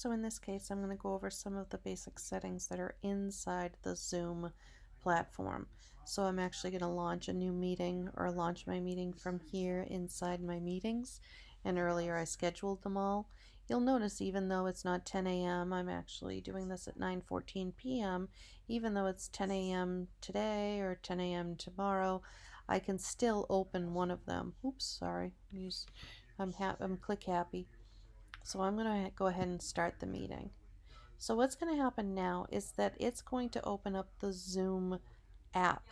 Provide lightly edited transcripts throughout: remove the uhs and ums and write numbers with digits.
So in this case, I'm going to go over some of the basic settings that are inside the Zoom platform. So I'm actually going to launch a new meeting or launch my meeting from here inside my meetings. And earlier I scheduled them all. You'll notice even though it's not 10 a.m., I'm actually doing this at 9:14 p.m. Even though it's 10 a.m. today or 10 a.m. tomorrow, I can still open one of them. Oops, sorry. I'm click happy. So I'm going to go ahead and start the meeting. So what's going to happen now is that it's going to open up the Zoom app.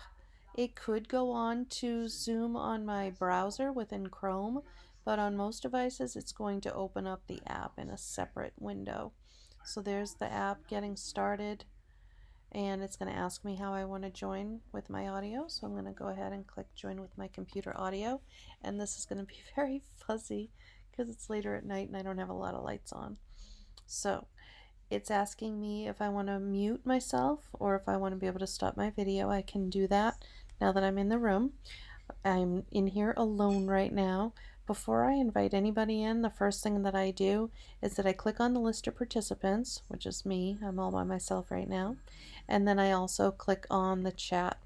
It could go on to Zoom on my browser within Chrome, but on most devices it's going to open up the app in a separate window. So there's the app getting started, and it's going to ask me how I want to join with my audio. So I'm going to go ahead and click join with my computer audio, and this is going to be very fuzzy because it's later at night and I don't have a lot of lights on. So it's asking me if I want to mute myself or if I want to be able to stop my video. I can do that now that I'm in the room. I'm in here alone right now. Before I invite anybody in, the first thing that I do is that I click on the list of participants, which is me. I'm all by myself right now. And then I also click on the chat.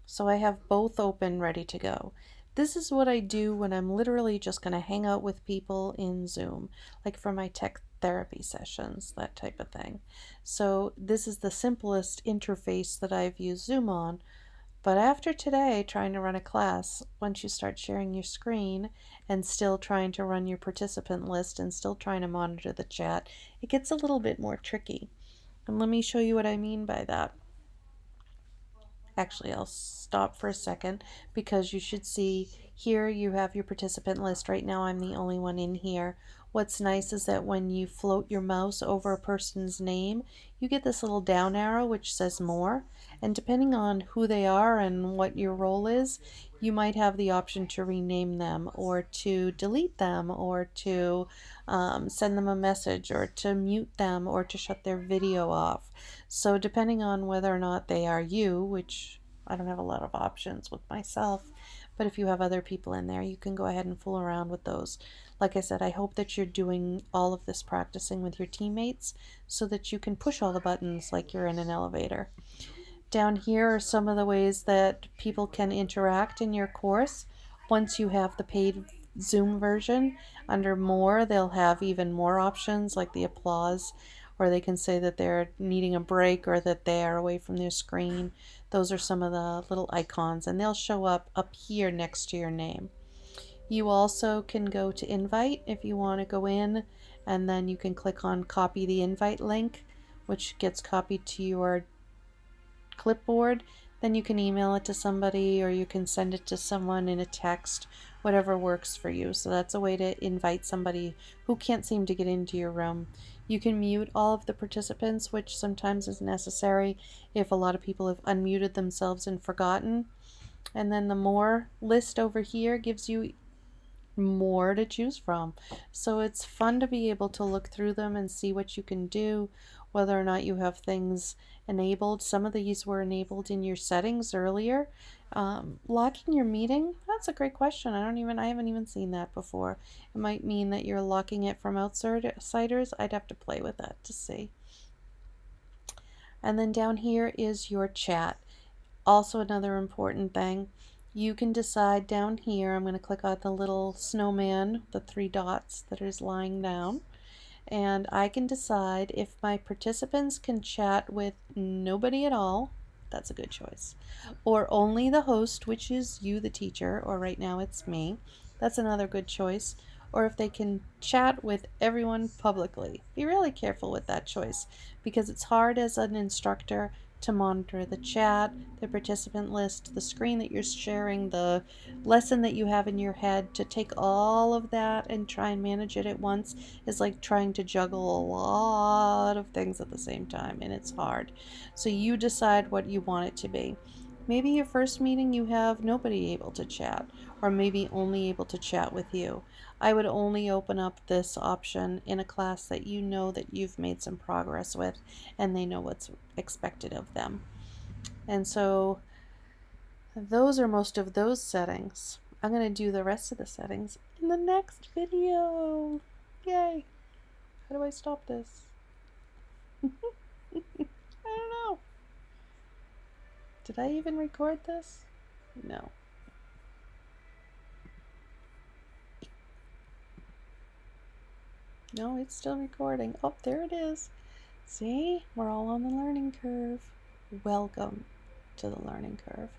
So I have both open, ready to go. This is what I do when I'm literally just going to hang out with people in Zoom, like for my tech therapy sessions, that type of thing. So this is the simplest interface that I've used Zoom on. But after today, trying to run a class, once you start sharing your screen and still trying to run your participant list and still trying to monitor the chat, it gets a little bit more tricky. And let me show you what I mean by that. Actually, I'll stop for a second because you should see here you have your participant list. Right now I'm the only one in here. What's nice is that when you float your mouse over a person's name, you get this little down arrow which says more, and depending on who they are and what your role is, you might have the option to rename them or to delete them or to send them a message or to mute them or to shut their video off. So depending on whether or not they are you, which I don't have a lot of options with myself, but if you have other people in there, you can go ahead and fool around with those. Like I said, I hope that you're doing all of this practicing with your teammates so that you can push all the buttons like you're in an elevator. Down here are some of the ways that people can interact in your course. Once you have the paid Zoom version, under more, they'll have even more options like the applause, or they can say that they're needing a break or that they are away from their screen. Those are some of the little icons, and they'll show up here next to your name. You also can go to invite if you want to go in, and then you can click on copy the invite link, which gets copied to your clipboard. Then you can email it to somebody or you can send it to someone in a text, whatever works for you. So that's a way to invite somebody who can't seem to get into your room. You can mute all of the participants, which sometimes is necessary if a lot of people have unmuted themselves and forgotten. And then the more list over here gives you more to choose from. So it's fun to be able to look through them and see what you can do, whether or not you have things enabled. Some of these were enabled in your settings earlier. Locking your meeting, that's a great question. I haven't even seen that before. It might mean that you're locking it from outsiders. I'd have to play with that to see. And then down here is your chat. Also another important thing, you can decide down here, I'm going to click on the little snowman, the 3 dots that is lying down, and I can decide if my participants can chat with nobody at all. That's a good choice. Or only the host, which is you, the teacher, or right now it's me. That's another good choice. Or if they can chat with everyone publicly. Be really careful with that choice because it's hard as an instructor to monitor the chat, the participant list, the screen that you're sharing, the lesson that you have in your head. To take all of that and try and manage it at once is like trying to juggle a lot of things at the same time, and it's hard. So you decide what you want it to be. Maybe your first meeting you have nobody able to chat, or maybe only able to chat with you. I would only open up this option in a class that you know that you've made some progress with and they know what's expected of them. And so those are most of those settings. I'm going to do the rest of the settings in the next video. Yay! How do I stop this? I don't know. Did I even record this? No. No, it's still recording. Oh, there it is. See? We're all on the learning curve. Welcome to the learning curve.